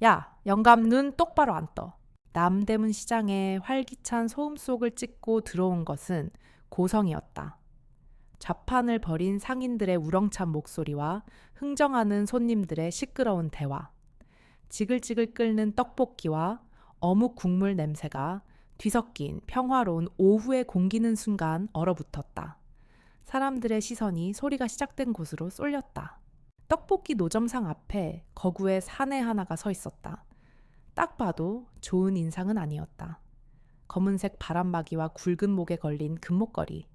야, 영감 눈 똑바로 안 떠. 남대문 시장에 활기찬 소음 속을 찍고 들어온 것은 고성이었다. 좌판을 벌인 상인들의 우렁찬 목소리와 흥정하는 손님들의 시끄러운 대화, 지글지글 끓는 떡볶이와 어묵 국물 냄새가 뒤섞인 평화로운 오후의 공기는 순간 얼어붙었다. 사람들의 시선이 소리가 시작된 곳으로 쏠렸다. 떡볶이 노점상 앞에 거구의 사내 하나가 서 있었다. 딱 봐도 좋은 인상은 아니었다. 검은색 바람막이와 굵은 목에 걸린 금목걸이.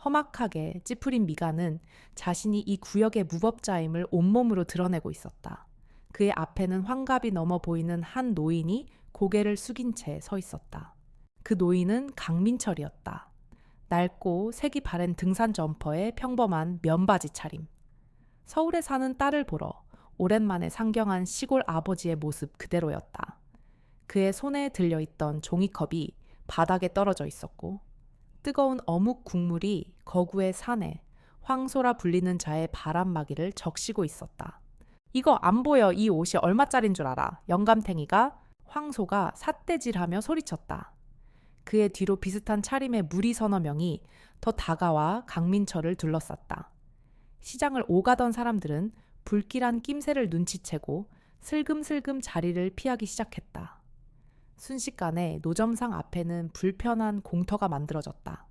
험악하게 찌푸린 미간은 자신이 이 구역의 무법자임을 온몸으로 드러내고 있었다. 그의 앞에는 환갑이 넘어 보이는 한 노인이 고개를 숙인 채 서 있었다. 그 노인은 강민철이었다. 낡고 색이 바랜 등산 점퍼에 평범한 면바지 차림. 서울에 사는 딸을 보러 오랜만에 상경한 시골 아버지의 모습 그대로였다. 그의 손에 들려있던 종이컵이 바닥에 떨어져 있었고 뜨거운 어묵 국물이 거구의 사내, 황소라 불리는 자의 바람막이를 적시고 있었다. 이거 안 보여. 이 옷이 얼마짜린 줄 알아. 영감탱이가 황소가 삿대질하며 소리쳤다. 그의 뒤로 비슷한 차림의 무리 서너 명이 더 다가와 강민철을 둘러쌌다. 시장을 오가던 사람들은 불길한 낌새를 눈치채고 슬금슬금 자리를 피하기 시작했다. 순식간에 노점상 앞에는 불편한 공터가 만들어졌다.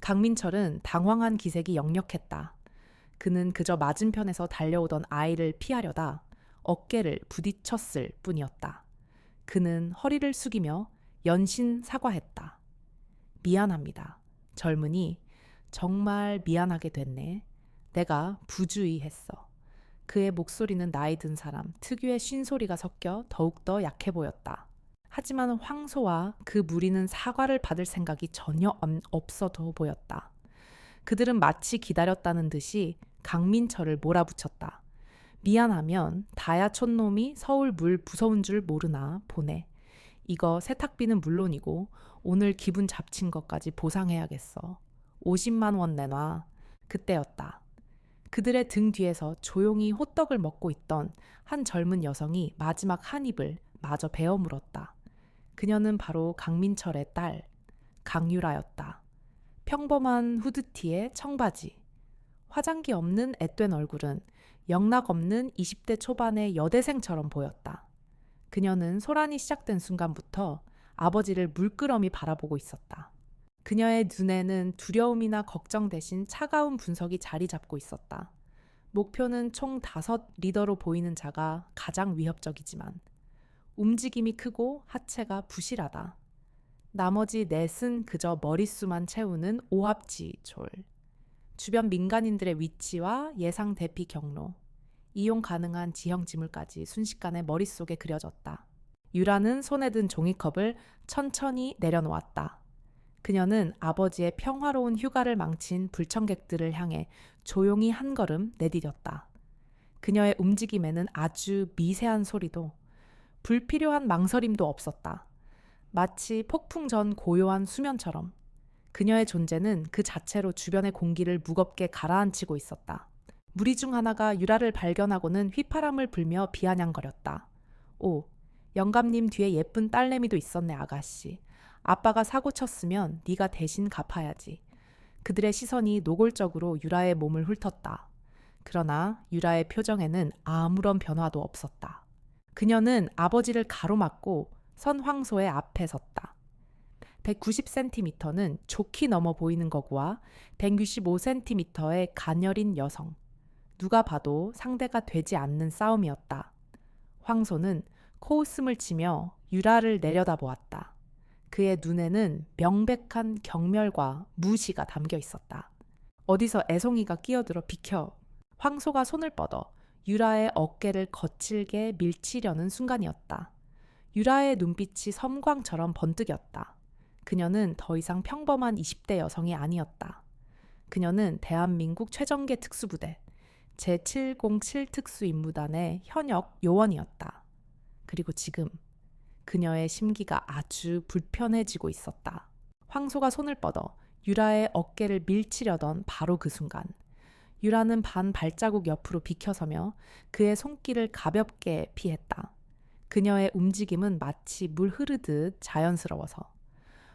강민철은 당황한 기색이 역력했다. 그는 그저 맞은편에서 달려오던 아이를 피하려다 어깨를 부딪혔을 뿐이었다. 그는 허리를 숙이며 연신 사과했다. 미안합니다. 젊은이, 정말 미안하게 됐네. 내가 부주의했어. 그의 목소리는 나이 든 사람 특유의 쉰소리가 섞여 더욱더 약해 보였다. 하지만 황소와 그 무리는 사과를 받을 생각이 전혀 없어도 보였다. 그들은 마치 기다렸다는 듯이 강민철을 몰아붙였다. 미안하면 다야 촌놈이 서울 물 무서운 줄 모르나 보내. 이거 세탁비는 물론이고 오늘 기분 잡친 것까지 보상해야겠어. 50만 원 내놔. 그때였다. 그들의 등 뒤에서 조용히 호떡을 먹고 있던 한 젊은 여성이 마지막 한 입을 마저 베어 물었다. 그녀는 바로 강민철의 딸, 강유라였다. 평범한 후드티에 청바지, 화장기 없는 앳된 얼굴은 영락 없는 20대 초반의 여대생처럼 보였다. 그녀는 소란이 시작된 순간부터 아버지를 물끄러미 바라보고 있었다. 그녀의 눈에는 두려움이나 걱정 대신 차가운 분석이 자리 잡고 있었다. 목표는 총 5리더로 보이는 자가 가장 위협적이지만 움직임이 크고 하체가 부실하다. 나머지 넷은 그저 머릿수만 채우는 오합지졸. 주변 민간인들의 위치와 예상 대피 경로, 이용 가능한 지형 지물까지 순식간에 머릿속에 그려졌다. 유라는 손에 든 종이컵을 천천히 내려놓았다. 그녀는 아버지의 평화로운 휴가를 망친 불청객들을 향해 조용히 한 걸음 내디뎠다. 그녀의 움직임에는 아주 미세한 소리도 불필요한 망설임도 없었다. 마치 폭풍 전 고요한 수면처럼 그녀의 존재는 그 자체로 주변의 공기를 무겁게 가라앉히고 있었다. 무리 중 하나가 유라를 발견하고는 휘파람을 불며 비아냥거렸다. 오, 영감님 뒤에 예쁜 딸내미도 있었네 아가씨. 아빠가 사고 쳤으면 네가 대신 갚아야지. 그들의 시선이 노골적으로 유라의 몸을 훑었다. 그러나 유라의 표정에는 아무런 변화도 없었다. 그녀는 아버지를 가로막고 선 황소의 앞에 섰다. 190cm는 좋게 넘어 보이는 거구와 165cm의 가녀린 여성. 누가 봐도 상대가 되지 않는 싸움이었다. 황소는 코웃음을 치며 유라를 내려다보았다. 그의 눈에는 명백한 경멸과 무시가 담겨 있었다. 어디서 애송이가 끼어들어 비켜. 황소가 손을 뻗어 유라의 어깨를 거칠게 밀치려는 순간이었다. 유라의 눈빛이 섬광처럼 번뜩였다. 그녀는 더 이상 평범한 20대 여성이 아니었다. 그녀는 대한민국 최정계 특수부대 제707 특수임무단의 현역 요원이었다. 그리고 지금 그녀의 심기가 아주 불편해지고 있었다. 황소가 손을 뻗어 유라의 어깨를 밀치려던 바로 그 순간 유라는 반 발자국 옆으로 비켜서며 그의 손길을 가볍게 피했다. 그녀의 움직임은 마치 물 흐르듯 자연스러워서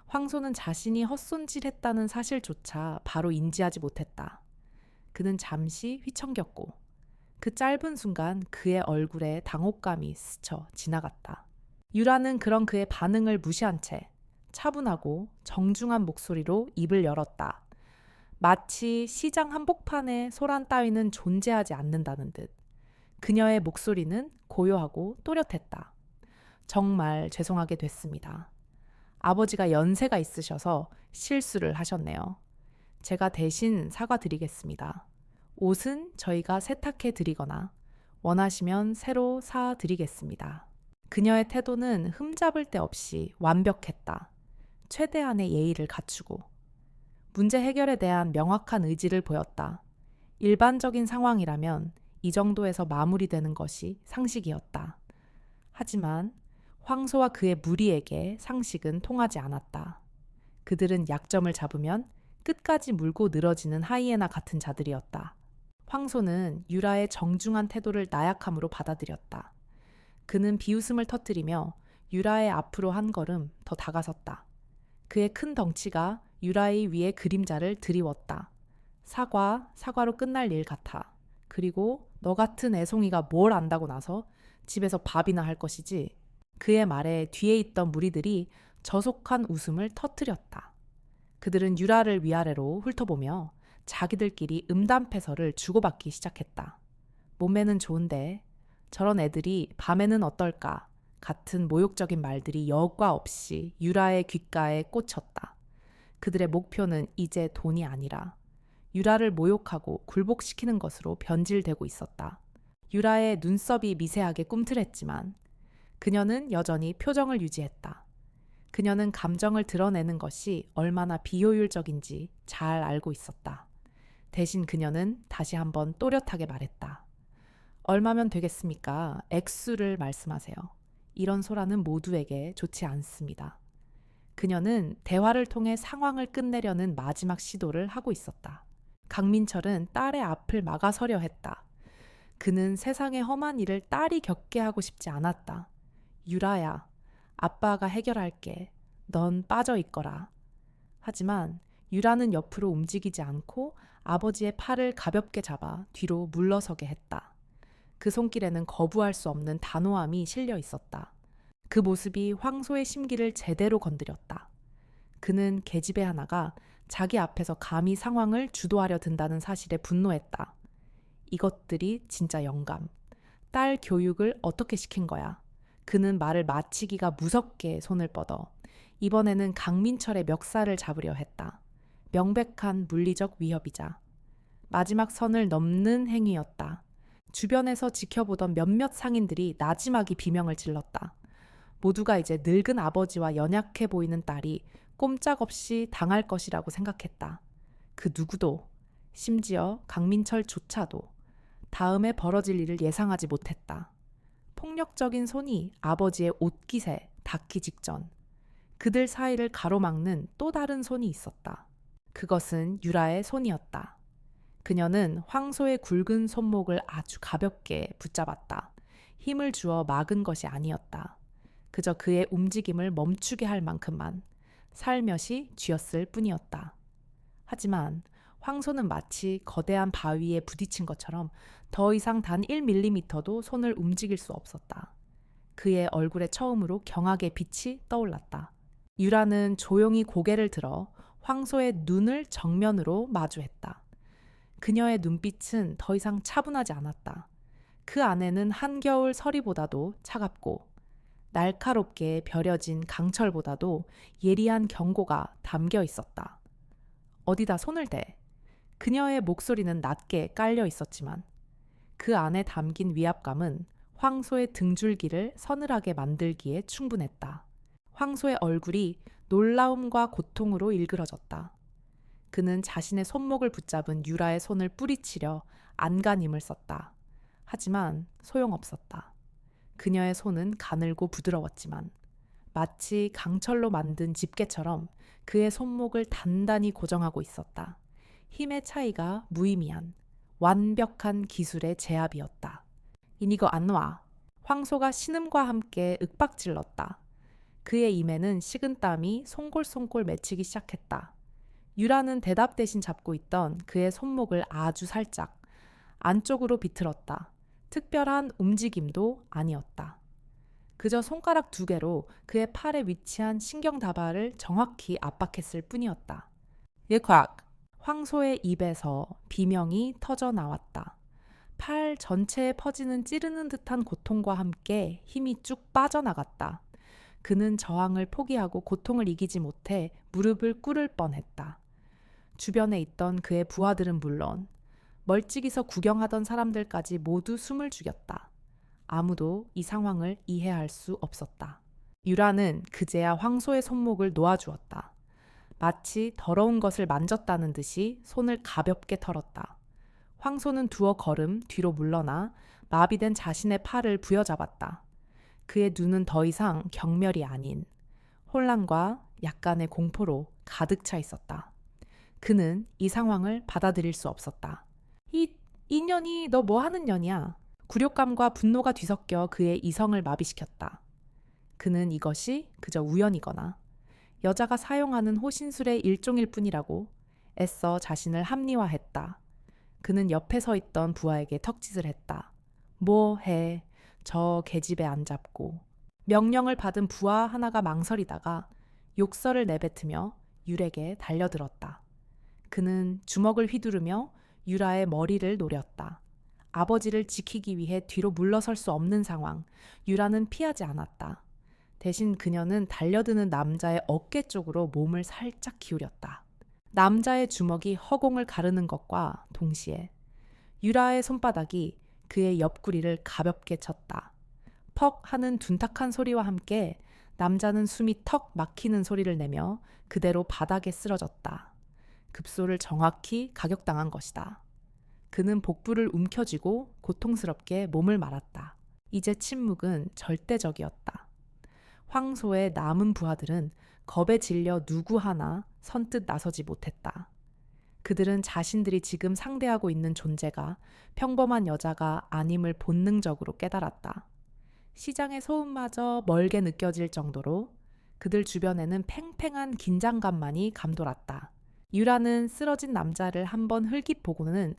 황소는 자신이 헛손질했다는 사실조차 바로 인지하지 못했다. 그는 잠시 휘청겼고 그 짧은 순간 그의 얼굴에 당혹감이 스쳐 지나갔다. 유라는 그런 그의 반응을 무시한 채 차분하고 정중한 목소리로 입을 열었다. 마치 시장 한복판에 소란 따위는 존재하지 않는다는 듯. 그녀의 목소리는 고요하고 또렷했다. 정말 죄송하게 됐습니다. 아버지가 연세가 있으셔서 실수를 하셨네요. 제가 대신 사과드리겠습니다. 옷은 저희가 세탁해 드리거나 원하시면 새로 사 드리겠습니다. 그녀의 태도는 흠잡을 데 없이 완벽했다. 최대한의 예의를 갖추고 문제 해결에 대한 명확한 의지를 보였다. 일반적인 상황이라면 이 정도에서 마무리되는 것이 상식이었다. 하지만 황소와 그의 무리에게 상식은 통하지 않았다. 그들은 약점을 잡으면 끝까지 물고 늘어지는 하이에나 같은 자들이었다. 황소는 유라의 정중한 태도를 나약함으로 받아들였다. 그는 비웃음을 터뜨리며 유라의 앞으로 한 걸음 더 다가섰다. 그의 큰 덩치가 유라의 위에 그림자를 드리웠다. 사과로 끝날 일 같아. 그리고 너 같은 애송이가 뭘 안다고 나서 집에서 밥이나 할 것이지. 그의 말에 뒤에 있던 무리들이 저속한 웃음을 터뜨렸다. 그들은 유라를 위아래로 훑어보며 자기들끼리 음담패설을 주고받기 시작했다. 몸매는 좋은데 저런 애들이 밤에는 어떨까 같은 모욕적인 말들이 여과 없이 유라의 귓가에 꽂혔다. 그들의 목표는 이제 돈이 아니라 유라를 모욕하고 굴복시키는 것으로 변질되고 있었다. 유라의 눈썹이 미세하게 꿈틀했지만 그녀는 여전히 표정을 유지했다. 그녀는 감정을 드러내는 것이 얼마나 비효율적인지 잘 알고 있었다. 대신 그녀는 다시 한번 또렷하게 말했다. 얼마면 되겠습니까? 액수를 말씀하세요. 이런 소라는 모두에게 좋지 않습니다. 그녀는 대화를 통해 상황을 끝내려는 마지막 시도를 하고 있었다. 강민철은 딸의 앞을 막아서려 했다. 그는 세상의 험한 일을 딸이 겪게 하고 싶지 않았다. 유라야, 아빠가 해결할게. 넌 빠져 있거라. 하지만 유라는 옆으로 움직이지 않고 아버지의 팔을 가볍게 잡아 뒤로 물러서게 했다. 그 손길에는 거부할 수 없는 단호함이 실려 있었다. 그 모습이 황소의 심기를 제대로 건드렸다. 그는 계집애 하나가 자기 앞에서 감히 상황을 주도하려 든다는 사실에 분노했다. 이것들이 진짜 영감. 딸 교육을 어떻게 시킨 거야? 그는 말을 마치기가 무섭게 손을 뻗어 이번에는 강민철의 멱살을 잡으려 했다. 명백한 물리적 위협이자 마지막 선을 넘는 행위였다. 주변에서 지켜보던 몇몇 상인들이 나지막이 비명을 질렀다. 모두가 이제 늙은 아버지와 연약해 보이는 딸이 꼼짝없이 당할 것이라고 생각했다. 그 누구도, 심지어 강민철조차도 다음에 벌어질 일을 예상하지 못했다. 폭력적인 손이 아버지의 옷깃에 닿기 직전 그들 사이를 가로막는 또 다른 손이 있었다. 그것은 유라의 손이었다. 그녀는 황소의 굵은 손목을 아주 가볍게 붙잡았다. 힘을 주어 막은 것이 아니었다. 그저 그의 움직임을 멈추게 할 만큼만 살며시 쥐었을 뿐이었다. 하지만 황소는 마치 거대한 바위에 부딪힌 것처럼 더 이상 단 1mm도 손을 움직일 수 없었다. 그의 얼굴에 처음으로 경악의 빛이 떠올랐다. 유라는 조용히 고개를 들어 황소의 눈을 정면으로 마주했다. 그녀의 눈빛은 더 이상 차분하지 않았다. 그 안에는 한겨울 서리보다도 차갑고 날카롭게 벼려진 강철보다도 예리한 경고가 담겨 있었다. 어디다 손을 대. 그녀의 목소리는 낮게 깔려 있었지만 그 안에 담긴 위압감은 황소의 등줄기를 서늘하게 만들기에 충분했다. 황소의 얼굴이 놀라움과 고통으로 일그러졌다. 그는 자신의 손목을 붙잡은 유라의 손을 뿌리치려 안간힘을 썼다. 하지만 소용없었다. 그녀의 손은 가늘고 부드러웠지만 마치 강철로 만든 집게처럼 그의 손목을 단단히 고정하고 있었다. 힘의 차이가 무의미한 완벽한 기술의 제압이었다. 이니거 안 와. 황소가 신음과 함께 윽박질렀다. 그의 입에는 식은땀이 송골송골 맺히기 시작했다. 유라는 대답 대신 잡고 있던 그의 손목을 아주 살짝 안쪽으로 비틀었다. 특별한 움직임도 아니었다. 그저 손가락 2개로 그의 팔에 위치한 신경다발을 정확히 압박했을 뿐이었다. 예콱! 황소의 입에서 비명이 터져 나왔다. 팔 전체에 퍼지는 찌르는 듯한 고통과 함께 힘이 쭉 빠져나갔다. 그는 저항을 포기하고 고통을 이기지 못해 무릎을 꿇을 뻔했다. 주변에 있던 그의 부하들은 물론 멀찍이서 구경하던 사람들까지 모두 숨을 죽였다. 아무도 이 상황을 이해할 수 없었다. 유라는 그제야 황소의 손목을 놓아주었다. 마치 더러운 것을 만졌다는 듯이 손을 가볍게 털었다. 황소는 두어 걸음 뒤로 물러나 마비된 자신의 팔을 부여잡았다. 그의 눈은 더 이상 경멸이 아닌 혼란과 약간의 공포로 가득 차 있었다. 그는 이 상황을 받아들일 수 없었다. 이 년이 너 뭐 하는 년이야? 굴욕감과 분노가 뒤섞여 그의 이성을 마비시켰다. 그는 이것이 그저 우연이거나 여자가 사용하는 호신술의 일종일 뿐이라고 애써 자신을 합리화했다. 그는 옆에 서 있던 부하에게 턱짓을 했다. 뭐 해? 저 계집애 안 잡고. 명령을 받은 부하 하나가 망설이다가 욕설을 내뱉으며 율에게 달려들었다. 그는 주먹을 휘두르며 유라의 머리를 노렸다. 아버지를 지키기 위해 뒤로 물러설 수 없는 상황. 유라는 피하지 않았다. 대신 그녀는 달려드는 남자의 어깨 쪽으로 몸을 살짝 기울였다. 남자의 주먹이 허공을 가르는 것과 동시에 유라의 손바닥이 그의 옆구리를 가볍게 쳤다. 퍽 하는 둔탁한 소리와 함께 남자는 숨이 턱 막히는 소리를 내며 그대로 바닥에 쓰러졌다. 급소를 정확히 가격당한 것이다. 그는 복부를 움켜쥐고 고통스럽게 몸을 말았다. 이제 침묵은 절대적이었다. 황소의 남은 부하들은 겁에 질려 누구 하나 선뜻 나서지 못했다. 그들은 자신들이 지금 상대하고 있는 존재가 평범한 여자가 아님을 본능적으로 깨달았다. 시장의 소음마저 멀게 느껴질 정도로 그들 주변에는 팽팽한 긴장감만이 감돌았다. 유라는 쓰러진 남자를 한번 흘깃 보고는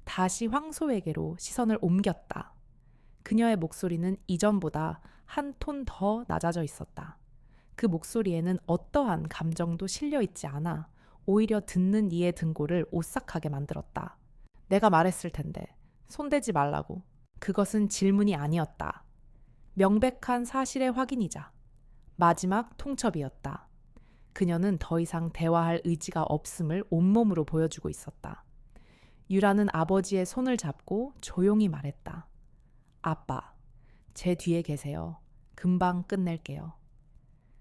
다시 황소에게로 시선을 옮겼다. 그녀의 목소리는 이전보다 한 톤 더 낮아져 있었다. 그 목소리에는 어떠한 감정도 실려 있지 않아 오히려 듣는 이의 등골을 오싹하게 만들었다. 내가 말했을 텐데 손대지 말라고. 그것은 질문이 아니었다. 명백한 사실의 확인이자 마지막 통첩이었다. 그녀는 더 이상 대화할 의지가 없음을 온몸으로 보여주고 있었다. 유라는 아버지의 손을 잡고 조용히 말했다. 아빠, 제 뒤에 계세요. 금방 끝낼게요.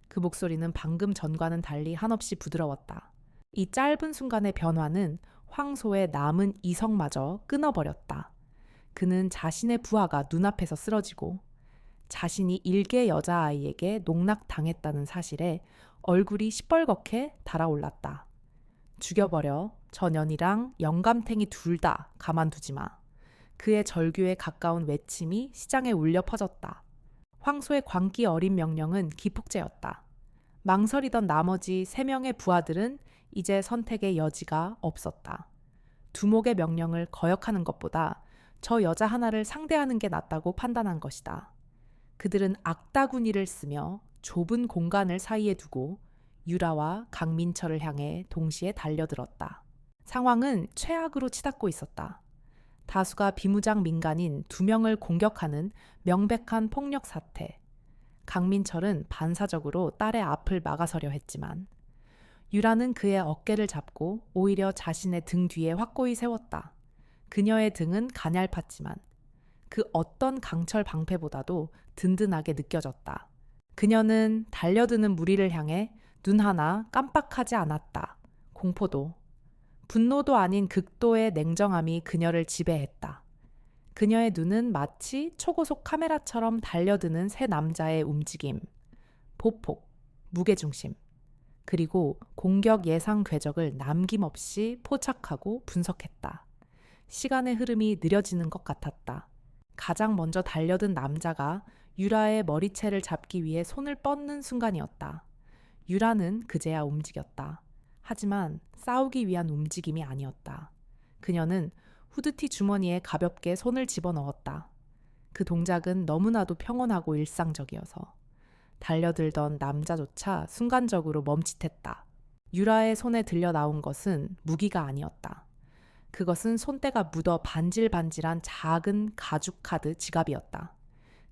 그 목소리는 방금 전과는 달리 한없이 부드러웠다. 이 짧은 순간의 변화는 황소의 남은 이성마저 끊어버렸다. 그는 자신의 부하가 눈앞에서 쓰러지고 자신이 일개 여자아이에게 농락당했다는 사실에 얼굴이 시뻘겋게 달아올랐다. 죽여버려. 저 년이랑 영감탱이 둘 다 가만두지 마. 그의 절규에 가까운 외침이 시장에 울려 퍼졌다. 황소의 광기 어린 명령은 기폭제였다. 망설이던 나머지 3명의 부하들은 이제 선택의 여지가 없었다. 두목의 명령을 거역하는 것보다 저 여자 하나를 상대하는 게 낫다고 판단한 것이다. 그들은 악다구니를 쓰며 좁은 공간을 사이에 두고 유라와 강민철을 향해 동시에 달려들었다. 상황은 최악으로 치닫고 있었다. 다수가 비무장 민간인 2명을 공격하는 명백한 폭력 사태. 강민철은 반사적으로 딸의 앞을 막아서려 했지만 유라는 그의 어깨를 잡고 오히려 자신의 등 뒤에 확고히 세웠다. 그녀의 등은 가냘팠지만 그 어떤 강철 방패보다도 든든하게 느껴졌다. 그녀는 달려드는 무리를 향해 눈 하나 깜빡하지 않았다. 공포도, 분노도 아닌 극도의 냉정함이 그녀를 지배했다. 그녀의 눈은 마치 초고속 카메라처럼 달려드는 세 남자의 움직임, 보폭, 무게중심, 그리고 공격 예상 궤적을 남김없이 포착하고 분석했다. 시간의 흐름이 느려지는 것 같았다. 가장 먼저 달려든 남자가 유라의 머리채를 잡기 위해 손을 뻗는 순간이었다. 유라는 그제야 움직였다. 하지만 싸우기 위한 움직임이 아니었다. 그녀는 후드티 주머니에 가볍게 손을 집어넣었다. 그 동작은 너무나도 평온하고 일상적이어서 달려들던 남자조차 순간적으로 멈칫했다. 유라의 손에 들려 나온 것은 무기가 아니었다. 그것은 손때가 묻어 반질반질한 작은 가죽 카드 지갑이었다.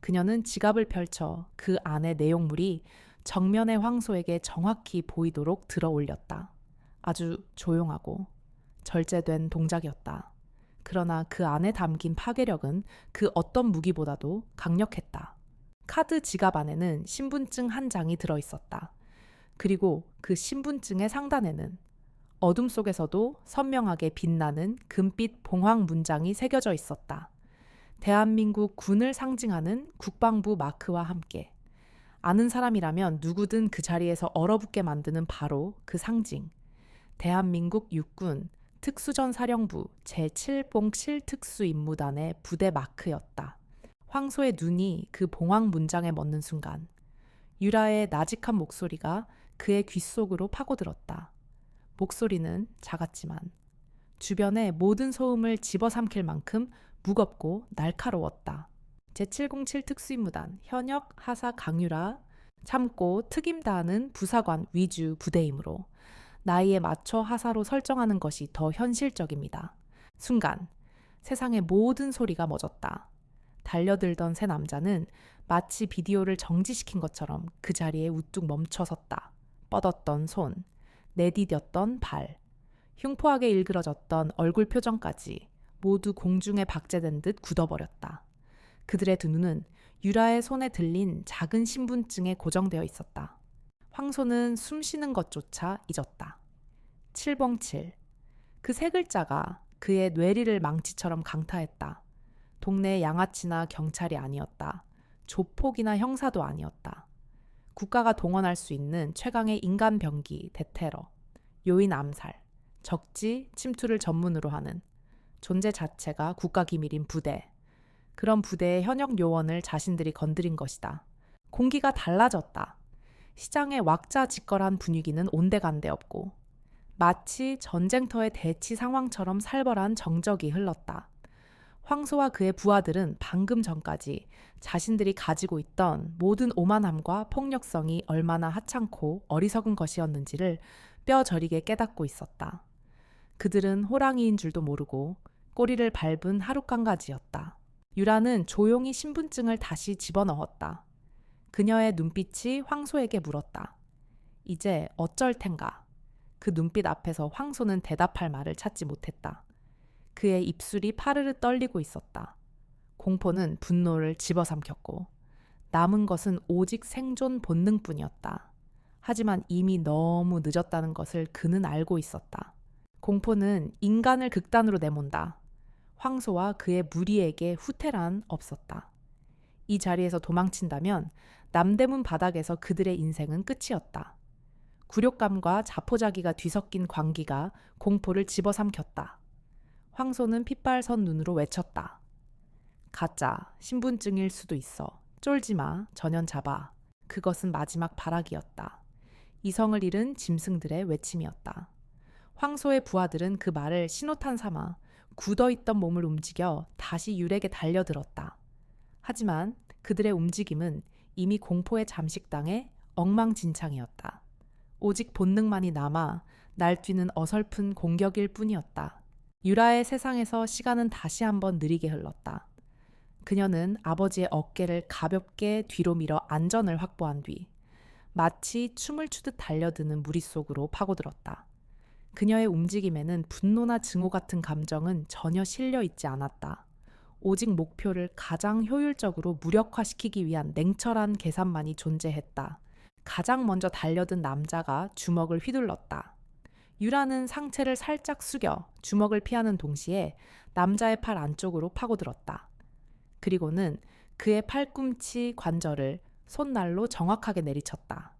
그녀는 지갑을 펼쳐 그 안의 내용물이 정면의 황소에게 정확히 보이도록 들어 올렸다. 아주 조용하고 절제된 동작이었다. 그러나 그 안에 담긴 파괴력은 그 어떤 무기보다도 강력했다. 카드 지갑 안에는 신분증 한 장이 들어 있었다. 그리고 그 신분증의 상단에는 어둠 속에서도 선명하게 빛나는 금빛 봉황 문장이 새겨져 있었다. 대한민국 군을 상징하는 국방부 마크와 함께 아는 사람이라면 누구든 그 자리에서 얼어붙게 만드는 바로 그 상징. 대한민국 육군 특수전사령부 제707 특수임무단의 부대 마크였다. 황소의 눈이 그 봉황 문장에 멎는 순간 유라의 나직한 목소리가 그의 귓속으로 파고들었다. 목소리는 작았지만 주변의 모든 소음을 집어삼킬 만큼 무겁고 날카로웠다. 제707 특수임무단 현역 하사 강유라 참고 특임다하는 부사관 위주 부대이므로 나이에 맞춰 하사로 설정하는 것이 더 현실적입니다. 순간 세상의 모든 소리가 멎었다. 달려들던 세 남자는 마치 비디오를 정지시킨 것처럼 그 자리에 우뚝 멈춰섰다. 뻗었던 손, 내디뎠던 발, 흉포하게 일그러졌던 얼굴 표정까지 모두 공중에 박제된 듯 굳어버렸다. 그들의 두 눈은 유라의 손에 들린 작은 신분증에 고정되어 있었다. 황소는 숨쉬는 것조차 잊었다. 707. 그 세 글자가 그의 뇌리를 망치처럼 강타했다. 동네 양아치나 경찰이 아니었다. 조폭이나 형사도 아니었다. 국가가 동원할 수 있는 최강의 인간 병기 대테러, 요인 암살, 적지 침투를 전문으로 하는 존재 자체가 국가기밀인 부대. 그런 부대의 현역 요원을 자신들이 건드린 것이다. 공기가 달라졌다. 시장의 왁자지껄한 분위기는 온데간데 없고 마치 전쟁터의 대치 상황처럼 살벌한 정적이 흘렀다. 황소와 그의 부하들은 방금 전까지 자신들이 가지고 있던 모든 오만함과 폭력성이 얼마나 하찮고 어리석은 것이었는지를 뼈저리게 깨닫고 있었다. 그들은 호랑이인 줄도 모르고 꼬리를 밟은 하룻강가지였다. 유라는 조용히 신분증을 다시 집어넣었다. 그녀의 눈빛이 황소에게 물었다. 이제 어쩔 텐가? 그 눈빛 앞에서 황소는 대답할 말을 찾지 못했다. 그의 입술이 파르르 떨리고 있었다. 공포는 분노를 집어삼켰고 남은 것은 오직 생존 본능뿐이었다. 하지만 이미 너무 늦었다는 것을 그는 알고 있었다. 공포는 인간을 극단으로 내몬다. 황소와 그의 무리에게 후퇴란 없었다. 이 자리에서 도망친다면 남대문 바닥에서 그들의 인생은 끝이었다. 굴욕감과 자포자기가 뒤섞인 광기가 공포를 집어삼켰다. 황소는 핏발선 눈으로 외쳤다. 가짜, 신분증일 수도 있어. 쫄지 마, 전연 잡아. 그것은 마지막 발악이었다. 이성을 잃은 짐승들의 외침이었다. 황소의 부하들은 그 말을 신호탄 삼아 굳어있던 몸을 움직여 다시 유렉에 달려들었다. 하지만 그들의 움직임은 이미 공포에 잠식당해 엉망진창이었다. 오직 본능만이 남아 날뛰는 어설픈 공격일 뿐이었다. 유라의 세상에서 시간은 다시 한번 느리게 흘렀다. 그녀는 아버지의 어깨를 가볍게 뒤로 밀어 안전을 확보한 뒤 마치 춤을 추듯 달려드는 무리 속으로 파고들었다. 그녀의 움직임에는 분노나 증오 같은 감정은 전혀 실려 있지 않았다. 오직 목표를 가장 효율적으로 무력화시키기 위한 냉철한 계산만이 존재했다. 가장 먼저 달려든 남자가 주먹을 휘둘렀다. 유라는 상체를 살짝 숙여 주먹을 피하는 동시에 남자의 팔 안쪽으로 파고들었다. 그리고는 그의 팔꿈치 관절을 손날로 정확하게 내리쳤다.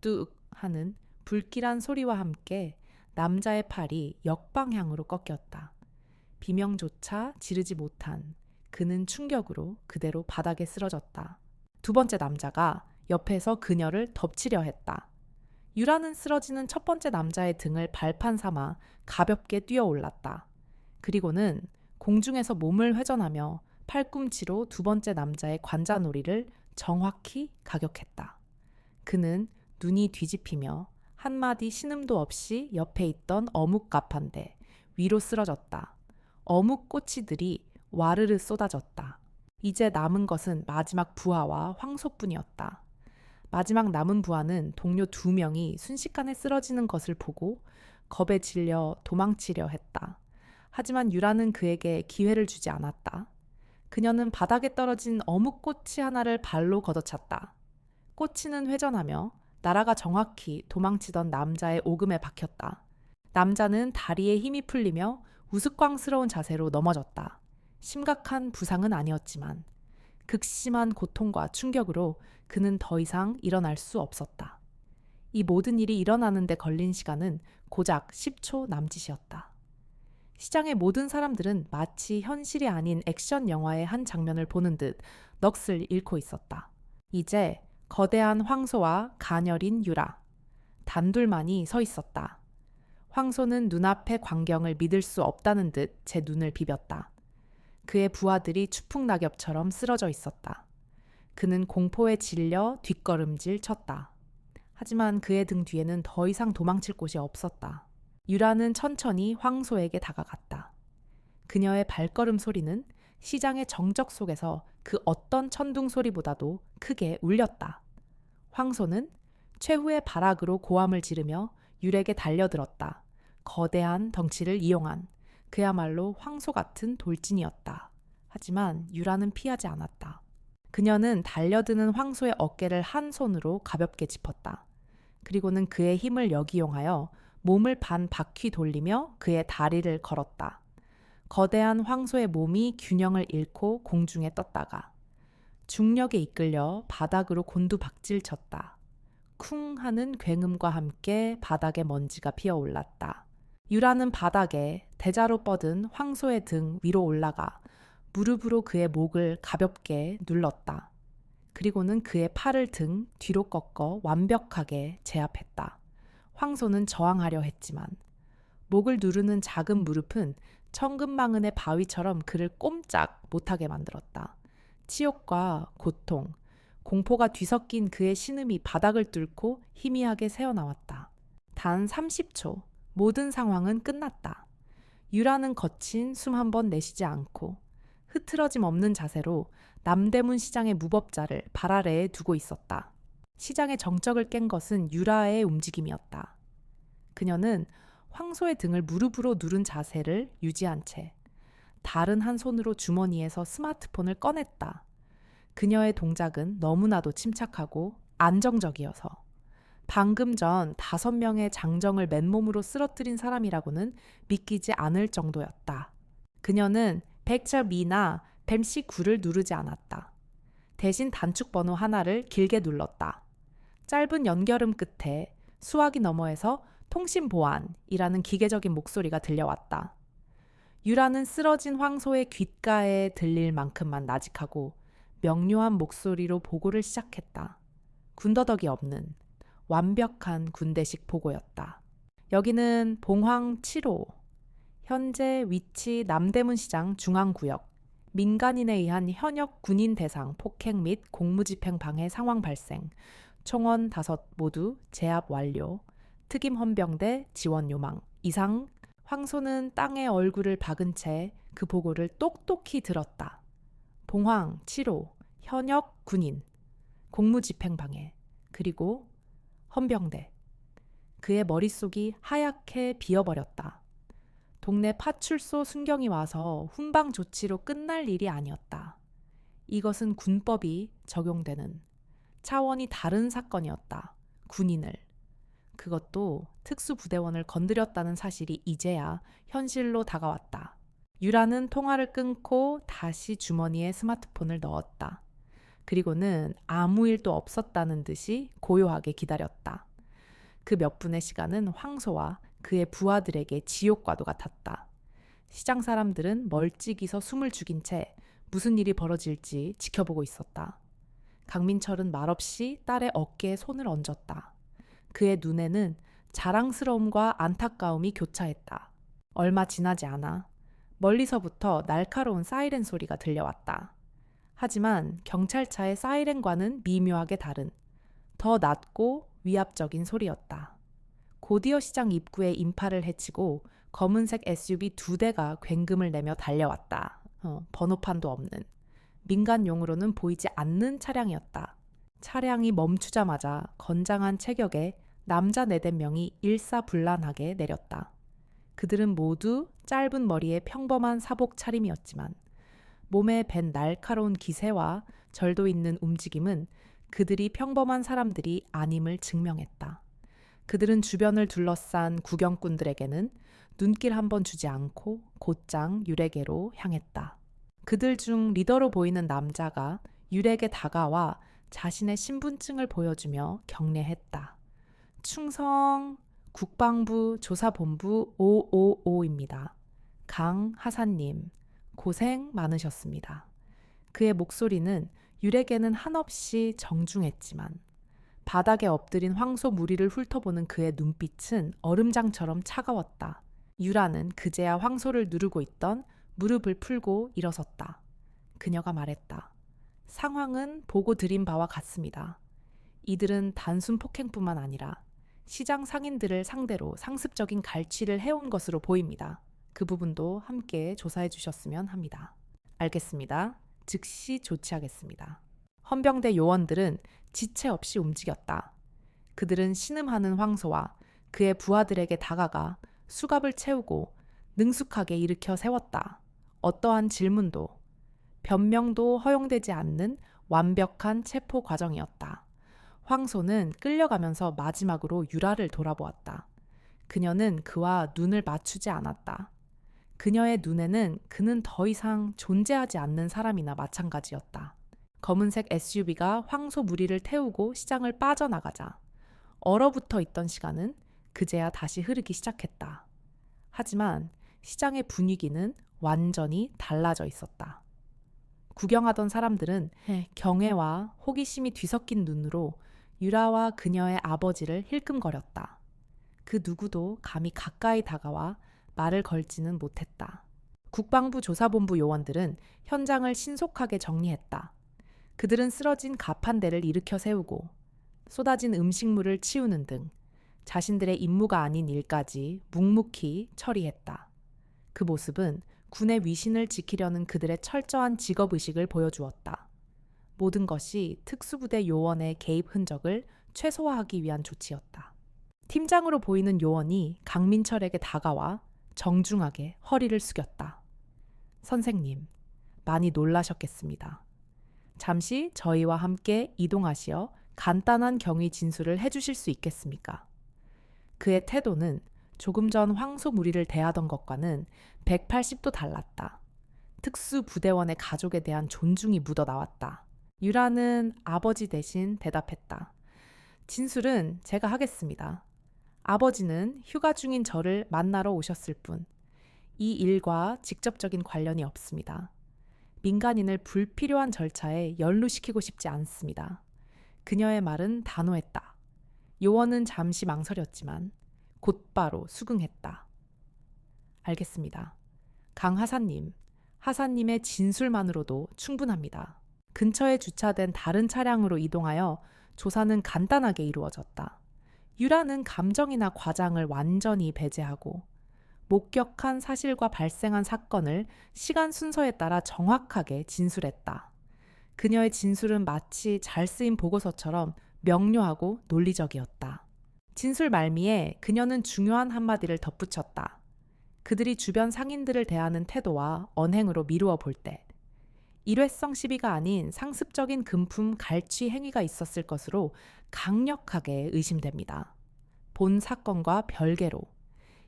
뚝 하는 불길한 소리와 함께 남자의 팔이 역방향으로 꺾였다. 비명조차 지르지 못한 그는 충격으로 그대로 바닥에 쓰러졌다. 두 번째 남자가 옆에서 그녀를 덮치려 했다. 유라는 쓰러지는 첫 번째 남자의 등을 발판 삼아 가볍게 뛰어 올랐다. 그리고는 공중에서 몸을 회전하며 팔꿈치로 두 번째 남자의 관자놀이를 정확히 가격했다. 그는 눈이 뒤집히며 한마디 신음도 없이 옆에 있던 어묵 가판대 위로 쓰러졌다. 어묵 꼬치들이 와르르 쏟아졌다. 이제 남은 것은 마지막 부하와 황소뿐이었다. 마지막 남은 부하는 동료 2명이 순식간에 쓰러지는 것을 보고 겁에 질려 도망치려 했다. 하지만 유라는 그에게 기회를 주지 않았다. 그녀는 바닥에 떨어진 어묵꼬치 하나를 발로 걷어찼다. 꼬치는 회전하며 나라가 정확히 도망치던 남자의 오금에 박혔다. 남자는 다리에 힘이 풀리며 우스꽝스러운 자세로 넘어졌다. 심각한 부상은 아니었지만 극심한 고통과 충격으로 그는 더 이상 일어날 수 없었다. 이 모든 일이 일어나는데 걸린 시간은 고작 10초 남짓이었다. 시장의 모든 사람들은 마치 현실이 아닌 액션 영화의 한 장면을 보는 듯 넋을 잃고 있었다. 이제 거대한 황소와 가녀린 유라, 단둘만이 서 있었다. 황소는 눈앞의 광경을 믿을 수 없다는 듯 제 눈을 비볐다. 그의 부하들이 추풍낙엽처럼 쓰러져 있었다. 그는 공포에 질려 뒷걸음질 쳤다. 하지만 그의 등 뒤에는 더 이상 도망칠 곳이 없었다. 유라는 천천히 황소에게 다가갔다. 그녀의 발걸음 소리는 시장의 정적 속에서 그 어떤 천둥 소리보다도 크게 울렸다. 황소는 최후의 발악으로 고함을 지르며 유에게 달려들었다. 거대한 덩치를 이용한 그야말로 황소 같은 돌진이었다. 하지만 유라는 피하지 않았다. 그녀는 달려드는 황소의 어깨를 한 손으로 가볍게 짚었다. 그리고는 그의 힘을 역이용하여 몸을 반 바퀴 돌리며 그의 다리를 걸었다. 거대한 황소의 몸이 균형을 잃고 공중에 떴다가 중력에 이끌려 바닥으로 곤두박질 쳤다. 쿵 하는 굉음과 함께 바닥에 먼지가 피어올랐다. 유라는 바닥에 대자로 뻗은 황소의 등 위로 올라가 무릎으로 그의 목을 가볍게 눌렀다. 그리고는 그의 팔을 등 뒤로 꺾어 완벽하게 제압했다. 황소는 저항하려 했지만 목을 누르는 작은 무릎은 천근만근의 바위처럼 그를 꼼짝 못하게 만들었다. 치욕과 고통, 공포가 뒤섞인 그의 신음이 바닥을 뚫고 희미하게 새어나왔다. 단 30초, 모든 상황은 끝났다. 유라는 거친 숨 한 번 내쉬지 않고 흐트러짐 없는 자세로 남대문 시장의 무법자를 발 아래에 두고 있었다. 시장의 정적을 깬 것은 유라의 움직임이었다. 그녀는 황소의 등을 무릎으로 누른 자세를 유지한 채 다른 한 손으로 주머니에서 스마트폰을 꺼냈다. 그녀의 동작은 너무나도 침착하고 안정적이어서 방금 전 5명의 장정을 맨몸으로 쓰러뜨린 사람이라고는 믿기지 않을 정도였다. 그녀는 100미나 119를 누르지 않았다. 대신 단축 번호 하나를 길게 눌렀다. 짧은 연결음 끝에 수화기 너머에서 통신 보안이라는 기계적인 목소리가 들려왔다. 유라는 쓰러진 황소의 귓가에 들릴 만큼만 나직하고 명료한 목소리로 보고를 시작했다. 군더더기 없는 완벽한 군대식 보고였다. 여기는 봉황 7호. 현재 위치 남대문 시장 중앙구역. 민간인에 의한 현역 군인 대상 폭행 및 공무집행 방해 상황 발생. 총원 5 모두 제압 완료. 특임 헌병대 지원 요망. 이상. 황소는 땅에 얼굴을 박은 채 그 보고를 똑똑히 들었다. 봉황 7호. 현역 군인. 공무집행 방해. 그리고 헌병대. 그의 머릿속이 하얗게 비어버렸다. 동네 파출소 순경이 와서 훈방 조치로 끝날 일이 아니었다. 이것은 군법이 적용되는 차원이 다른 사건이었다. 군인을. 그것도 특수부대원을 건드렸다는 사실이 이제야 현실로 다가왔다. 유라는 통화를 끊고 다시 주머니에 스마트폰을 넣었다. 그리고는 아무 일도 없었다는 듯이 고요하게 기다렸다. 그 몇 분의 시간은 황소와 그의 부하들에게 지옥과도 같았다. 시장 사람들은 멀찍이서 숨을 죽인 채 무슨 일이 벌어질지 지켜보고 있었다. 강민철은 말없이 딸의 어깨에 손을 얹었다. 그의 눈에는 자랑스러움과 안타까움이 교차했다. 얼마 지나지 않아 멀리서부터 날카로운 사이렌 소리가 들려왔다. 하지만 경찰차의 사이렌과는 미묘하게 다른 더 낮고 위압적인 소리였다. 고디어 시장 입구에 인파를 헤치고 검은색 SUV 2대가 굉금을 내며 달려왔다. 번호판도 없는. 민간용으로는 보이지 않는 차량이었다. 차량이 멈추자마자 건장한 체격에 남자 4~5명이 일사불란하게 내렸다. 그들은 모두 짧은 머리에 평범한 사복 차림이었지만 몸에 밴 날카로운 기세와 절도 있는 움직임은 그들이 평범한 사람들이 아님을 증명했다. 그들은 주변을 둘러싼 구경꾼들에게는 눈길 한번 주지 않고 곧장 유레게로 향했다. 그들 중 리더로 보이는 남자가 유레게 다가와 자신의 신분증을 보여주며 경례했다. 충성 국방부 조사본부 555입니다. 강 하사님, 고생 많으셨습니다. 그의 목소리는 유레게는 한없이 정중했지만 바닥에 엎드린 황소 무리를 훑어보는 그의 눈빛은 얼음장처럼 차가웠다. 유라는 그제야 황소를 누르고 있던 무릎을 풀고 일어섰다. 그녀가 말했다. 상황은 보고 드린 바와 같습니다. 이들은 단순 폭행뿐만 아니라 시장 상인들을 상대로 상습적인 갈취를 해온 것으로 보입니다. 그 부분도 함께 조사해 주셨으면 합니다. 알겠습니다. 즉시 조치하겠습니다. 헌병대 요원들은 지체 없이 움직였다. 그들은 신음하는 황소와 그의 부하들에게 다가가 수갑을 채우고 능숙하게 일으켜 세웠다. 어떠한 질문도, 변명도 허용되지 않는 완벽한 체포 과정이었다. 황소는 끌려가면서 마지막으로 유라를 돌아보았다. 그녀는 그와 눈을 맞추지 않았다. 그녀의 눈에는 그는 더 이상 존재하지 않는 사람이나 마찬가지였다. 검은색 SUV가 황소 무리를 태우고 시장을 빠져나가자 얼어붙어 있던 시간은 그제야 다시 흐르기 시작했다. 하지만 시장의 분위기는 완전히 달라져 있었다. 구경하던 사람들은 경애와 호기심이 뒤섞인 눈으로 유라와 그녀의 아버지를 힐끔거렸다. 그 누구도 감히 가까이 다가와 말을 걸지는 못했다. 국방부 조사본부 요원들은 현장을 신속하게 정리했다. 그들은 쓰러진 갑판대를 일으켜 세우고 쏟아진 음식물을 치우는 등 자신들의 임무가 아닌 일까지 묵묵히 처리했다. 그 모습은 군의 위신을 지키려는 그들의 철저한 직업의식을 보여주었다. 모든 것이 특수부대 요원의 개입 흔적을 최소화하기 위한 조치였다. 팀장으로 보이는 요원이 강민철에게 다가와 정중하게 허리를 숙였다. 선생님, 많이 놀라셨겠습니다. 잠시 저희와 함께 이동하시어 간단한 경위 진술을 해주실 수 있겠습니까? 그의 태도는 조금 전 황소 무리를 대하던 것과는 180도 달랐다. 특수부대원의 가족에 대한 존중이 묻어나왔다. 유라는 아버지 대신 대답했다. 진술은 제가 하겠습니다. 아버지는 휴가 중인 저를 만나러 오셨을 뿐, 이 일과 직접적인 관련이 없습니다. 민간인을 불필요한 절차에 연루시키고 싶지 않습니다. 그녀의 말은 단호했다. 요원은 잠시 망설였지만 곧바로 수긍했다. 알겠습니다. 강 하사님, 하사님의 진술만으로도 충분합니다. 근처에 주차된 다른 차량으로 이동하여 조사는 간단하게 이루어졌다. 유라는 감정이나 과장을 완전히 배제하고 목격한 사실과 발생한 사건을 시간 순서에 따라 정확하게 진술했다. 그녀의 진술은 마치 잘 쓰인 보고서처럼 명료하고 논리적이었다. 진술 말미에 그녀는 중요한 한마디를 덧붙였다. 그들이 주변 상인들을 대하는 태도와 언행으로 미루어 볼 때 일회성 시비가 아닌 상습적인 금품 갈취 행위가 있었을 것으로 강력하게 의심됩니다. 본 사건과 별개로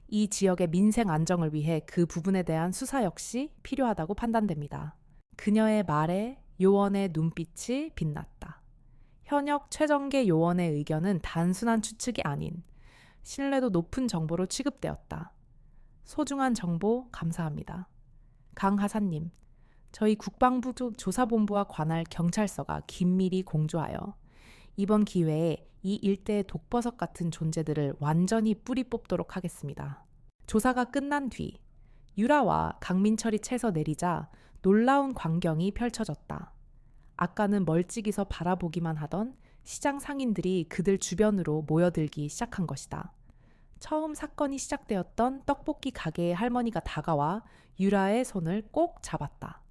이 지역의 민생 안정을 위해 그 부분에 대한 수사 역시 필요하다고 판단됩니다. 그녀의 말에 요원의 눈빛이 빛났다. 현역 최정계 요원의 의견은 단순한 추측이 아닌 신뢰도 높은 정보로 취급되었다. 소중한 정보 감사합니다. 강 하사님, 저희 국방부 조사본부와 관할 경찰서가 긴밀히 공조하여 이번 기회에 이 일대의 독버섯 같은 존재들을 완전히 뿌리 뽑도록 하겠습니다. 조사가 끝난 뒤 유라와 강민철이 채서 내리자 놀라운 광경이 펼쳐졌다. 아까는 멀찍이서 바라보기만 하던 시장 상인들이 그들 주변으로 모여들기 시작한 것이다. 처음 사건이 시작되었던 떡볶이 가게의 할머니가 다가와 유라의 손을 꼭 잡았다.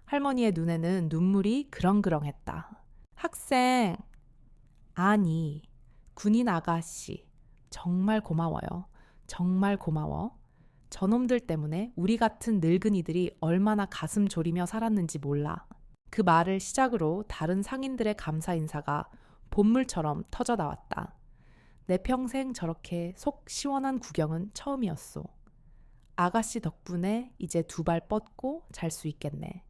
할머니의 눈에는 눈물이 그렁그렁했다. 학생! 아니, 군인 아가씨. 정말 고마워요. 정말 고마워. 저놈들 때문에 우리 같은 늙은이들이 얼마나 가슴 졸이며 살았는지 몰라. 그 말을 시작으로 다른 상인들의 감사 인사가 본물처럼 터져 나왔다. 내 평생 저렇게 속 시원한 구경은 처음이었소. 아가씨 덕분에 이제 두 발 뻗고 잘 수 있겠네.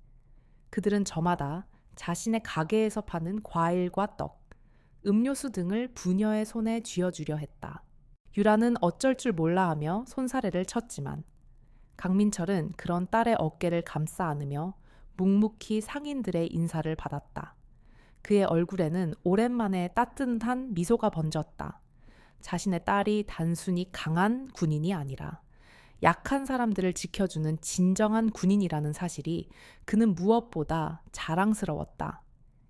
그들은 저마다 자신의 가게에서 파는 과일과 떡, 음료수 등을 부녀의 손에 쥐어주려 했다. 유라는 어쩔 줄 몰라 하며 손사래를 쳤지만 강민철은 그런 딸의 어깨를 감싸 안으며 묵묵히 상인들의 인사를 받았다. 그의 얼굴에는 오랜만에 따뜻한 미소가 번졌다. 자신의 딸이 단순히 강한 군인이 아니라 약한 사람들을 지켜주는 진정한 군인이라는 사실이 그는 무엇보다 자랑스러웠다.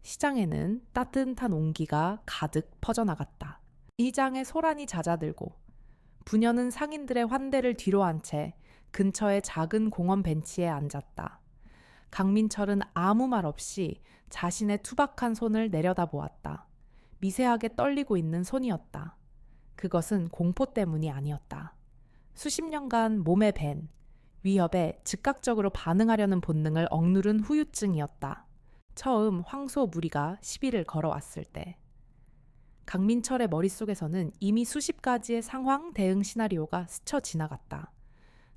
시장에는 따뜻한 온기가 가득 퍼져나갔다. 시장에 소란이 잦아들고 부녀는 상인들의 환대를 뒤로한 채 근처의 작은 공원 벤치에 앉았다. 강민철은 아무 말 없이 자신의 투박한 손을 내려다보았다. 미세하게 떨리고 있는 손이었다. 그것은 공포 때문이 아니었다. 수십 년간 몸에 밴 위협에 즉각적으로 반응하려는 본능을 억누른 후유증이었다. 처음 황소 무리가 시비를 걸어왔을 때. 강민철의 머릿속에서는 이미 수십 가지의 상황 대응 시나리오가 스쳐 지나갔다.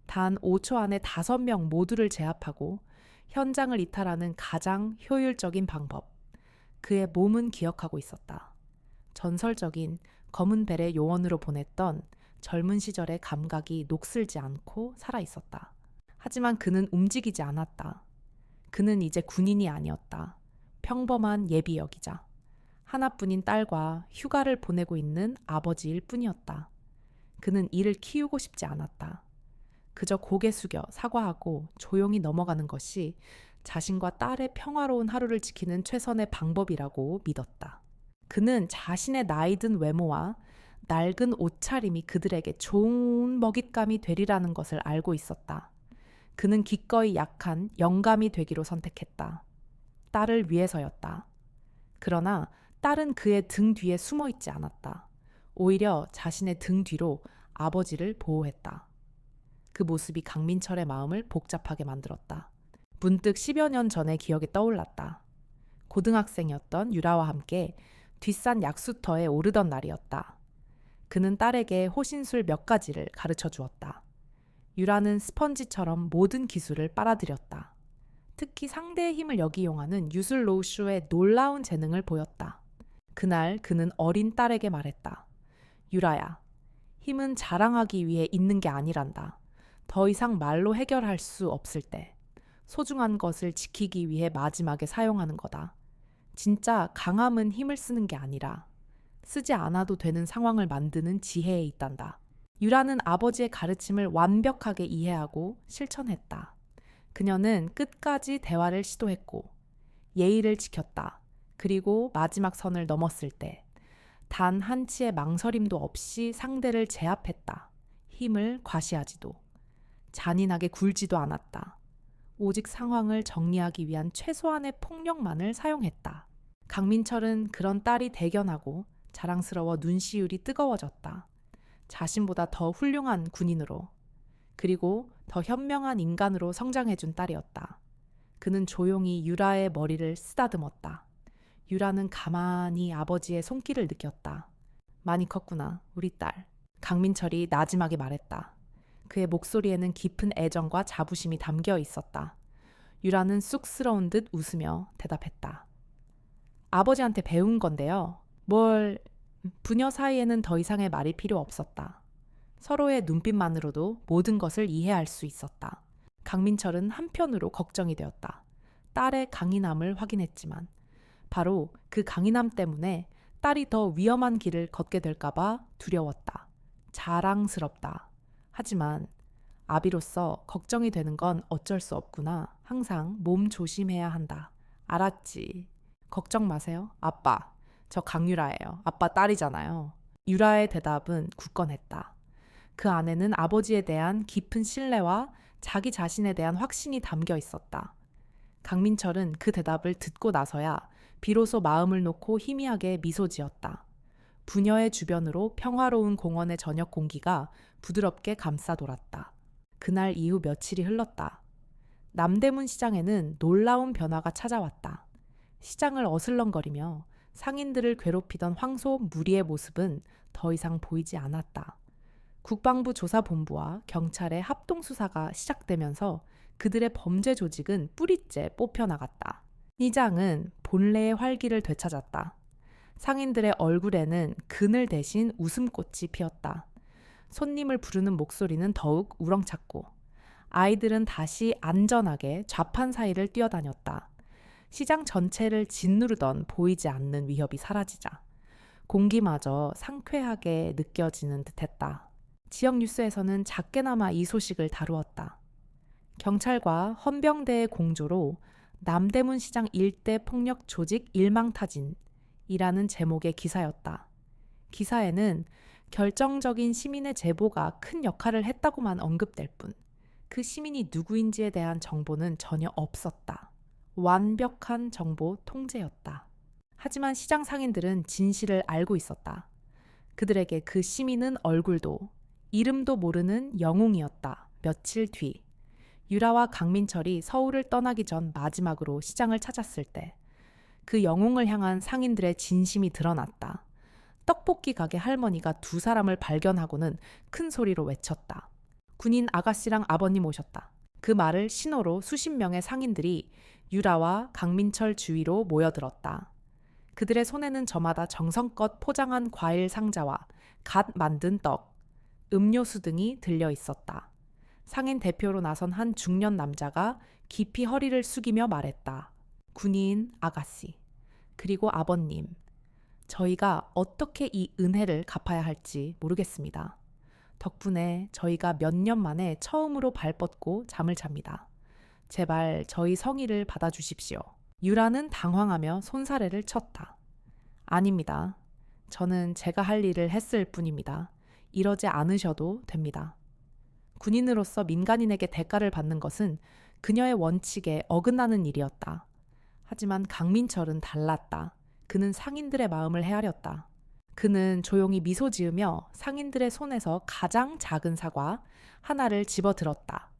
단 5초 안에 5명 모두를 제압하고 현장을 이탈하는 가장 효율적인 방법. 그의 몸은 기억하고 있었다. 전설적인 검은 벨의 요원으로 보냈던 젊은 시절의 감각이 녹슬지 않고 살아있었다. 하지만 그는 움직이지 않았다. 그는 이제 군인이 아니었다. 평범한 예비역이자 하나뿐인 딸과 휴가를 보내고 있는 아버지일 뿐이었다. 그는 이를 키우고 싶지 않았다. 그저 고개 숙여 사과하고 조용히 넘어가는 것이 자신과 딸의 평화로운 하루를 지키는 최선의 방법이라고 믿었다. 그는 자신의 나이든 외모와 낡은 옷차림이 그들에게 좋은 먹잇감이 되리라는 것을 알고 있었다. 그는 기꺼이 약한 영감이 되기로 선택했다. 딸을 위해서였다. 그러나 딸은 그의 등 뒤에 숨어 있지 않았다. 오히려 자신의 등 뒤로 아버지를 보호했다. 그 모습이 강민철의 마음을 복잡하게 만들었다. 문득 10여 년 전의 기억이 떠올랐다. 고등학생이었던 유라와 함께 뒷산 약수터에 오르던 날이었다. 그는 딸에게 호신술 몇 가지를 가르쳐 주었다. 유라는 스펀지처럼 모든 기술을 빨아들였다. 특히 상대의 힘을 역이용하는 유술 로우쇼의 놀라운 재능을 보였다. 그날 그는 어린 딸에게 말했다. 유라야, 힘은 자랑하기 위해 있는 게 아니란다. 더 이상 말로 해결할 수 없을 때 소중한 것을 지키기 위해 마지막에 사용하는 거다. 진짜 강함은 힘을 쓰는 게 아니라 쓰지 않아도 되는 상황을 만드는 지혜에 있단다. 유라는 아버지의 가르침을 완벽하게 이해하고 실천했다. 그녀는 끝까지 대화를 시도했고 예의를 지켰다. 그리고 마지막 선을 넘었을 때 단 한치의 망설임도 없이 상대를 제압했다. 힘을 과시하지도 잔인하게 굴지도 않았다. 오직 상황을 정리하기 위한 최소한의 폭력만을 사용했다. 강민철은 그런 딸이 대견하고 자랑스러워 눈시울이 뜨거워졌다. 자신보다 더 훌륭한 군인으로 그리고 더 현명한 인간으로 성장해준 딸이었다. 그는 조용히 유라의 머리를 쓰다듬었다. 유라는 가만히 아버지의 손길을 느꼈다. 많이 컸구나, 우리 딸. 강민철이 나지막에 말했다. 그의 목소리에는 깊은 애정과 자부심이 담겨 있었다. 유라는 쑥스러운 듯 웃으며 대답했다. 아버지한테 배운 건데요. 부녀 사이에는 더 이상의 말이 필요 없었다. 서로의 눈빛만으로도 모든 것을 이해할 수 있었다. 강민철은 한편으로 걱정이 되었다. 딸의 강인함을 확인했지만 바로 그 강인함 때문에 딸이 더 위험한 길을 걷게 될까봐 두려웠다. 자랑스럽다. 하지만 아비로서 걱정이 되는 건 어쩔 수 없구나. 항상 몸 조심해야 한다. 알았지. 걱정 마세요. 아빠, 저 강유라예요. 아빠 딸이잖아요. 유라의 대답은 굳건했다. 그 안에는 아버지에 대한 깊은 신뢰와 자기 자신에 대한 확신이 담겨 있었다. 강민철은 그 대답을 듣고 나서야 비로소 마음을 놓고 희미하게 미소 지었다. 부녀의 주변으로 평화로운 공원의 저녁 공기가 부드럽게 감싸 돌았다. 그날 이후 며칠이 흘렀다. 남대문 시장에는 놀라운 변화가 찾아왔다. 시장을 어슬렁거리며 상인들을 괴롭히던 황소 무리의 모습은 더 이상 보이지 않았다. 국방부 조사본부와 경찰의 합동수사가 시작되면서 그들의 범죄 조직은 뿌리째 뽑혀나갔다. 시장은 본래의 활기를 되찾았다. 상인들의 얼굴에는 그늘 대신 웃음꽃이 피었다. 손님을 부르는 목소리는 더욱 우렁찼고 아이들은 다시 안전하게 좌판 사이를 뛰어다녔다. 시장 전체를 짓누르던 보이지 않는 위협이 사라지자 공기마저 상쾌하게 느껴지는 듯했다. 지역 뉴스에서는 작게나마 이 소식을 다루었다. 경찰과 헌병대의 공조로 남대문 시장 일대 폭력 조직 일망타진이라는 제목의 기사였다. 기사에는 결정적인 시민의 제보가 큰 역할을 했다고만 언급될 뿐 그 시민이 누구인지에 대한 정보는 전혀 없었다. 완벽한 정보 통제였다. 하지만 시장 상인들은 진실을 알고 있었다. 그들에게 그 시민은 얼굴도 이름도 모르는 영웅이었다. 며칠 뒤 유라와 강민철이 서울을 떠나기 전 마지막으로 시장을 찾았을 때 그 영웅을 향한 상인들의 진심이 드러났다. 떡볶이 가게 할머니가 두 사람을 발견하고는 큰 소리로 외쳤다. 군인 아가씨랑 아버님 오셨다. 그 말을 신호로 수십 명의 상인들이 유라와 강민철 주위로 모여들었다. 그들의 손에는 저마다 정성껏 포장한 과일 상자와 갓 만든 떡, 음료수 등이 들려 있었다. 상인 대표로 나선 한 중년 남자가 깊이 허리를 숙이며 말했다. 군인 아가씨, 그리고 아버님, 저희가 어떻게 이 은혜를 갚아야 할지 모르겠습니다. 덕분에 저희가 몇 년 만에 처음으로 발 뻗고 잠을 잡니다. 제발 저희 성의를 받아주십시오. 유라는 당황하며 손사래를 쳤다. 아닙니다. 저는 제가 할 일을 했을 뿐입니다. 이러지 않으셔도 됩니다. 군인으로서 민간인에게 대가를 받는 것은 그녀의 원칙에 어긋나는 일이었다. 하지만 강민철은 달랐다. 그는 상인들의 마음을 헤아렸다. 그는 조용히 미소 지으며 상인들의 손에서 가장 작은 사과 하나를 집어들었다.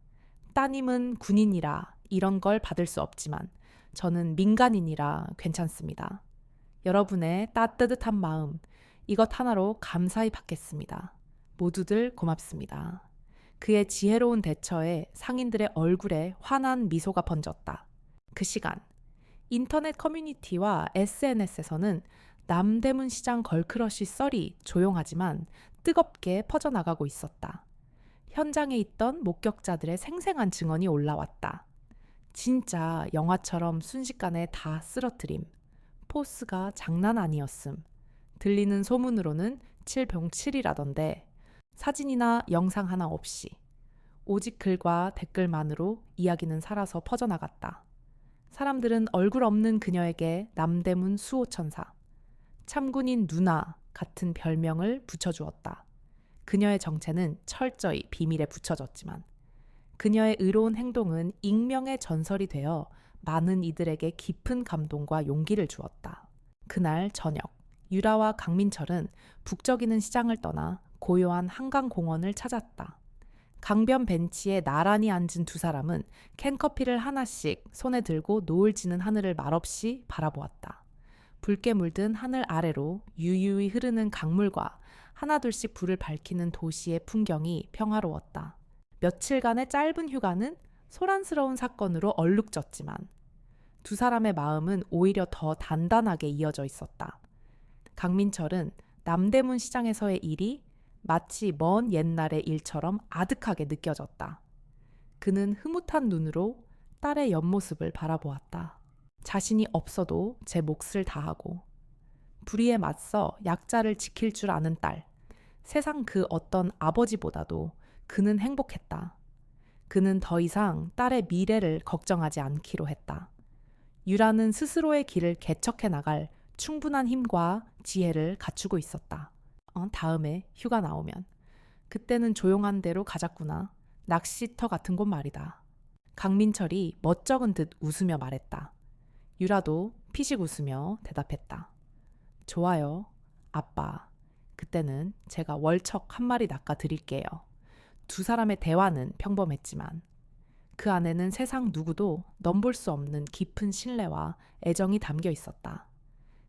따님은 군인이라 이런 걸 받을 수 없지만 저는 민간인이라 괜찮습니다. 여러분의 따뜻한 마음, 이것 하나로 감사히 받겠습니다. 모두들 고맙습니다. 그의 지혜로운 대처에 상인들의 얼굴에 환한 미소가 번졌다. 그 시간, 인터넷 커뮤니티와 SNS에서는 남대문 시장 걸크러쉬 썰이 조용하지만 뜨겁게 퍼져나가고 있었다. 현장에 있던 목격자들의 생생한 증언이 올라왔다. 진짜 영화처럼 순식간에 다 쓰러뜨림. 포스가 장난 아니었음. 들리는 소문으로는 7병7이라던데 사진이나 영상 하나 없이 오직 글과 댓글만으로 이야기는 살아서 퍼져나갔다. 사람들은 얼굴 없는 그녀에게 남대문 수호천사, 참군인 누나 같은 별명을 붙여주었다. 그녀의 정체는 철저히 비밀에 붙여졌지만 그녀의 의로운 행동은 익명의 전설이 되어 많은 이들에게 깊은 감동과 용기를 주었다. 그날 저녁, 유라와 강민철은 북적이는 시장을 떠나 고요한 한강공원을 찾았다. 강변 벤치에 나란히 앉은 두 사람은 캔커피를 하나씩 손에 들고 노을 지는 하늘을 말없이 바라보았다. 붉게 물든 하늘 아래로 유유히 흐르는 강물과 하나둘씩 불을 밝히는 도시의 풍경이 평화로웠다. 며칠간의 짧은 휴가는 소란스러운 사건으로 얼룩졌지만 두 사람의 마음은 오히려 더 단단하게 이어져 있었다. 강민철은 남대문 시장에서의 일이 마치 먼 옛날의 일처럼 아득하게 느껴졌다. 그는 흐뭇한 눈으로 딸의 옆모습을 바라보았다. 자신이 없어도 제 몫을 다하고 불의에 맞서 약자를 지킬 줄 아는 딸. 세상 그 어떤 아버지보다도 그는 행복했다. 그는 더 이상 딸의 미래를 걱정하지 않기로 했다. 유라는 스스로의 길을 개척해 나갈 충분한 힘과 지혜를 갖추고 있었다. 다음에 휴가 나오면. 그때는 조용한 데로 가자꾸나. 낚시터 같은 곳 말이다. 강민철이 멋쩍은 듯 웃으며 말했다. 유라도 피식 웃으며 대답했다. 좋아요, 아빠. 그때는 제가 월척 한 마리 낚아 드릴게요. 두 사람의 대화는 평범했지만 그 안에는 세상 누구도 넘볼 수 없는 깊은 신뢰와 애정이 담겨 있었다.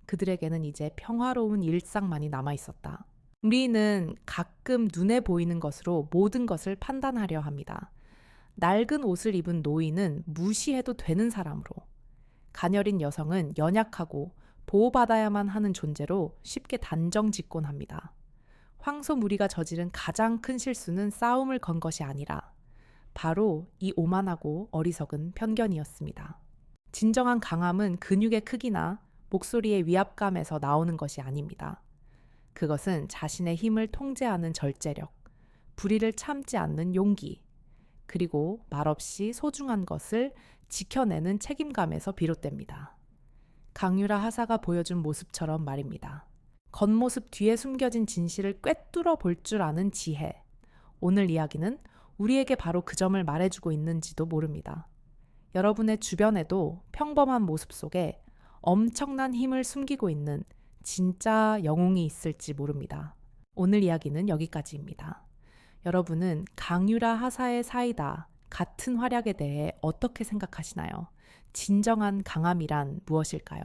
그들에게는 이제 평화로운 일상만이 남아 있었다. 우리는 가끔 눈에 보이는 것으로 모든 것을 판단하려 합니다. 낡은 옷을 입은 노인은 무시해도 되는 사람으로, 가녀린 여성은 연약하고 보호받아야만 하는 존재로 쉽게 단정짓곤합니다. 황소무리가 저지른 가장 큰 실수는 싸움을 건 것이 아니라 바로 이 오만하고 어리석은 편견이었습니다. 진정한 강함은 근육의 크기나 목소리의 위압감에서 나오는 것이 아닙니다. 그것은 자신의 힘을 통제하는 절제력, 불의를 참지 않는 용기, 그리고 말없이 소중한 것을 지켜내는 책임감에서 비롯됩니다. 강유라 하사가 보여준 모습처럼 말입니다. 겉모습 뒤에 숨겨진 진실을 꿰뚫어 볼 줄 아는 지혜. 오늘 이야기는 우리에게 바로 그 점을 말해주고 있는지도 모릅니다. 여러분의 주변에도 평범한 모습 속에 엄청난 힘을 숨기고 있는 진짜 영웅이 있을지 모릅니다. 오늘 이야기는 여기까지입니다. 여러분은 강유라 하사의 사이다 같은 활약에 대해 어떻게 생각하시나요? 진정한 강함이란 무엇일까요?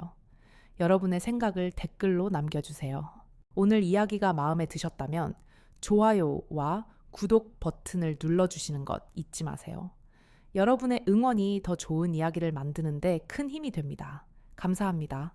여러분의 생각을 댓글로 남겨주세요. 오늘 이야기가 마음에 드셨다면 좋아요와 구독 버튼을 눌러주시는 것 잊지 마세요. 여러분의 응원이 더 좋은 이야기를 만드는데 큰 힘이 됩니다. 감사합니다.